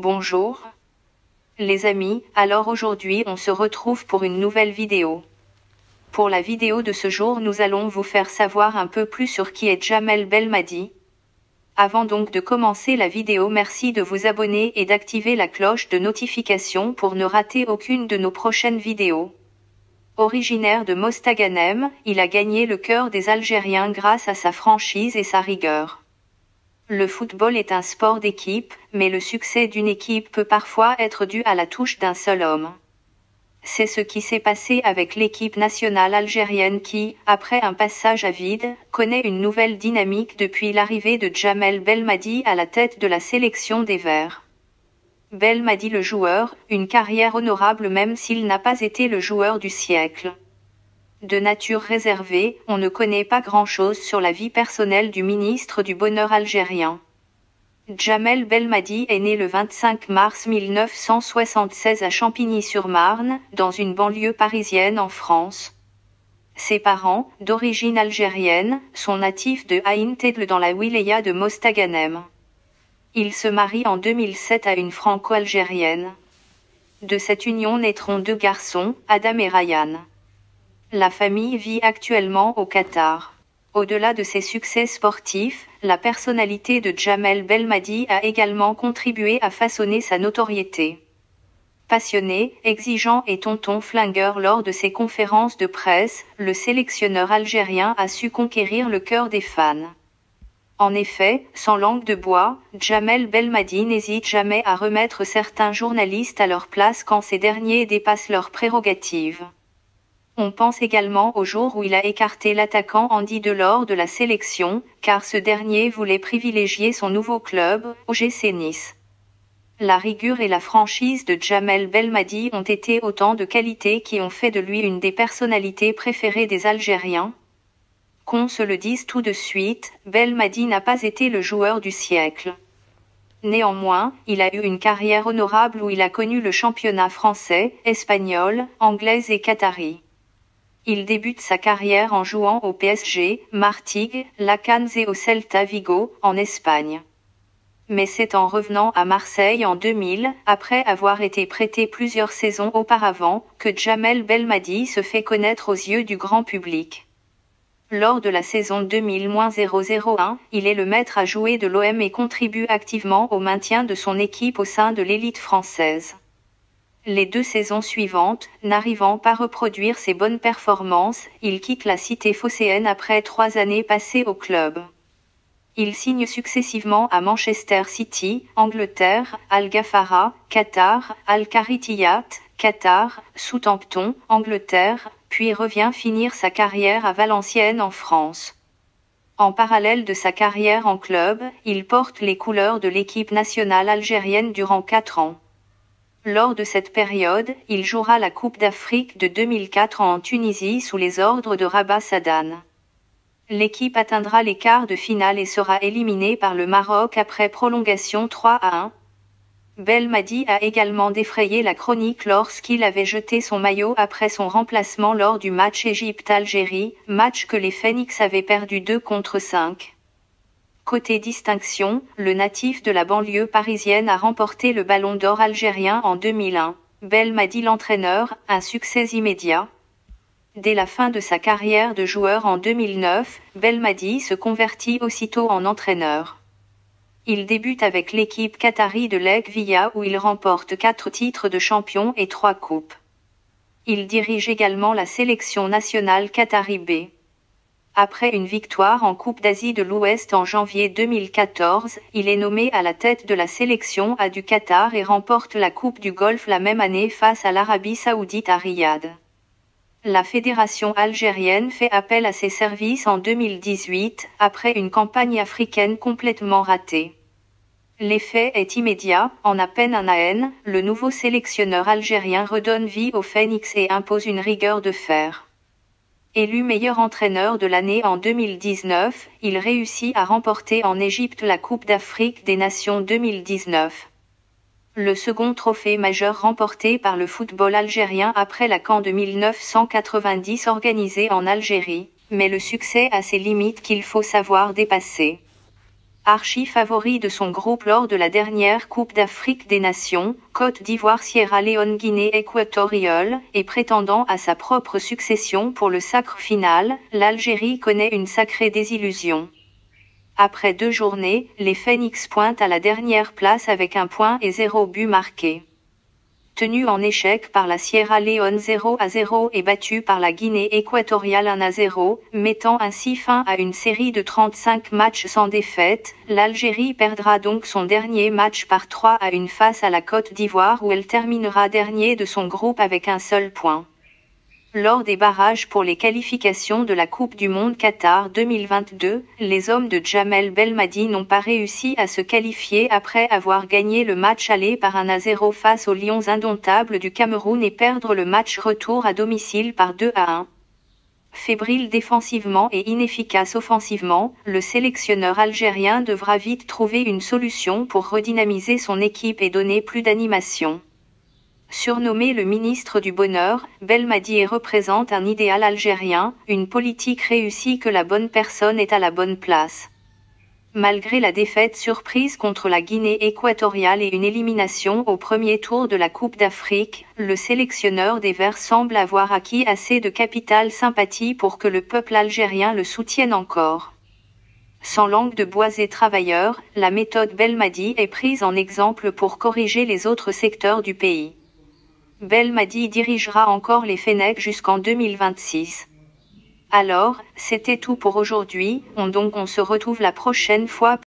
Bonjour, les amis, alors aujourd'hui on se retrouve pour une nouvelle vidéo. Pour la vidéo de ce jour nous allons vous faire savoir un peu plus sur qui est Jamel Belmadi. Avant donc de commencer la vidéo, merci de vous abonner et d'activer la cloche de notification pour ne rater aucune de nos prochaines vidéos. Originaire de Mostaganem, il a gagné le cœur des Algériens grâce à sa franchise et sa rigueur. Le football est un sport d'équipe, mais le succès d'une équipe peut parfois être dû à la touche d'un seul homme. C'est ce qui s'est passé avec l'équipe nationale algérienne qui, après un passage à vide, connaît une nouvelle dynamique depuis l'arrivée de Jamel Belmadi à la tête de la sélection des Verts. Belmadi le joueur, une carrière honorable même s'il n'a pas été le joueur du siècle. De nature réservée, on ne connaît pas grand-chose sur la vie personnelle du ministre du Bonheur algérien. Jamel Belmadi est né le 25 mars 1976 à Champigny-sur-Marne, dans une banlieue parisienne en France. Ses parents, d'origine algérienne, sont natifs de Ain Tedl dans la wilaya de Mostaganem. Il se marie en 2007 à une franco-algérienne. De cette union naîtront deux garçons, Adam et Ryan. La famille vit actuellement au Qatar. Au-delà de ses succès sportifs, la personnalité de Jamel Belmadi a également contribué à façonner sa notoriété. Passionné, exigeant et tonton flingueur lors de ses conférences de presse, le sélectionneur algérien a su conquérir le cœur des fans. En effet, sans langue de bois, Jamel Belmadi n'hésite jamais à remettre certains journalistes à leur place quand ces derniers dépassent leurs prérogatives. On pense également au jour où il a écarté l'attaquant Andy Delors de la sélection, car ce dernier voulait privilégier son nouveau club, OGC Nice. La rigueur et la franchise de Jamel Belmadi ont été autant de qualités qui ont fait de lui une des personnalités préférées des Algériens. Qu'on se le dise tout de suite, Belmadi n'a pas été le joueur du siècle. Néanmoins, il a eu une carrière honorable où il a connu le championnat français, espagnol, anglais et qatari. Il débute sa carrière en jouant au PSG, Martigues, Lacannes et au Celta Vigo, en Espagne. Mais c'est en revenant à Marseille en 2000, après avoir été prêté plusieurs saisons auparavant, que Jamel Belmadi se fait connaître aux yeux du grand public. Lors de la saison 2000-001, il est le maître à jouer de l'OM et contribue activement au maintien de son équipe au sein de l'élite française. Les deux saisons suivantes, n'arrivant pas à reproduire ses bonnes performances, il quitte la cité phocéenne après 3 années passées au club. Il signe successivement à Manchester City, Angleterre, Al-Ghafara, Qatar, Al-Kharitiyat, Qatar, Southampton, Angleterre, puis revient finir sa carrière à Valenciennes en France. En parallèle de sa carrière en club, il porte les couleurs de l'équipe nationale algérienne durant 4 ans. Lors de cette période, il jouera la Coupe d'Afrique de 2004 en Tunisie sous les ordres de Rabat Sadane. L'équipe atteindra les quarts de finale et sera éliminée par le Maroc après prolongation 3-1. Belmadi a également défrayé la chronique lorsqu'il avait jeté son maillot après son remplacement lors du match Égypte-Algérie, match que les Phoenix avaient perdu 2-5. Côté distinction, le natif de la banlieue parisienne a remporté le Ballon d'Or algérien en 2001. Belmadi l'entraîneur, un succès immédiat. Dès la fin de sa carrière de joueur en 2009, Belmadi se convertit aussitôt en entraîneur. Il débute avec l'équipe qatari de l'Aïk Via où il remporte 4 titres de champion et 3 coupes. Il dirige également la sélection nationale qatari B. Après une victoire en Coupe d'Asie de l'Ouest en janvier 2014, il est nommé à la tête de la sélection A du Qatar et remporte la Coupe du Golfe la même année face à l'Arabie Saoudite à Riyad. La fédération algérienne fait appel à ses services en 2018, après une campagne africaine complètement ratée. L'effet est immédiat, en à peine un an, le nouveau sélectionneur algérien redonne vie au Phoenix et impose une rigueur de fer. Élu meilleur entraîneur de l'année en 2019, il réussit à remporter en Égypte la Coupe d'Afrique des Nations 2019. Le second trophée majeur remporté par le football algérien après la CAN de 1990 organisée en Algérie, mais le succès a ses limites qu'il faut savoir dépasser. Archi-favori de son groupe lors de la dernière Coupe d'Afrique des Nations, Côte d'Ivoire, Sierra Leone, Guinée équatoriale, et prétendant à sa propre succession pour le sacre final, l'Algérie connaît une sacrée désillusion. Après 2 journées, les Phoenix pointent à la dernière place avec 1 point et 0 but marqué. Tenu en échec par la Sierra Leone 0-0 et battu par la Guinée équatoriale 1-0, mettant ainsi fin à une série de 35 matchs sans défaite, l'Algérie perdra donc son dernier match par 3-1 face à la Côte d'Ivoire où elle terminera dernier de son groupe avec 1 seul point. Lors des barrages pour les qualifications de la Coupe du Monde Qatar 2022, les hommes de Djamel Belmadi n'ont pas réussi à se qualifier après avoir gagné le match aller par 1-0 face aux Lions indomptables du Cameroun et perdre le match retour à domicile par 2-1. Fébrile défensivement et inefficace offensivement, le sélectionneur algérien devra vite trouver une solution pour redynamiser son équipe et donner plus d'animation. Surnommé le ministre du Bonheur, Belmadi représente un idéal algérien, une politique réussie que la bonne personne est à la bonne place. Malgré la défaite surprise contre la Guinée équatoriale et une élimination au premier tour de la Coupe d'Afrique, le sélectionneur des Verts semble avoir acquis assez de capital sympathie pour que le peuple algérien le soutienne encore. Sans langue de bois et travailleur, la méthode Belmadi est prise en exemple pour corriger les autres secteurs du pays. Belmadi dirigera encore les Fennecs jusqu'en 2026. Alors, c'était tout pour aujourd'hui, on se retrouve la prochaine fois.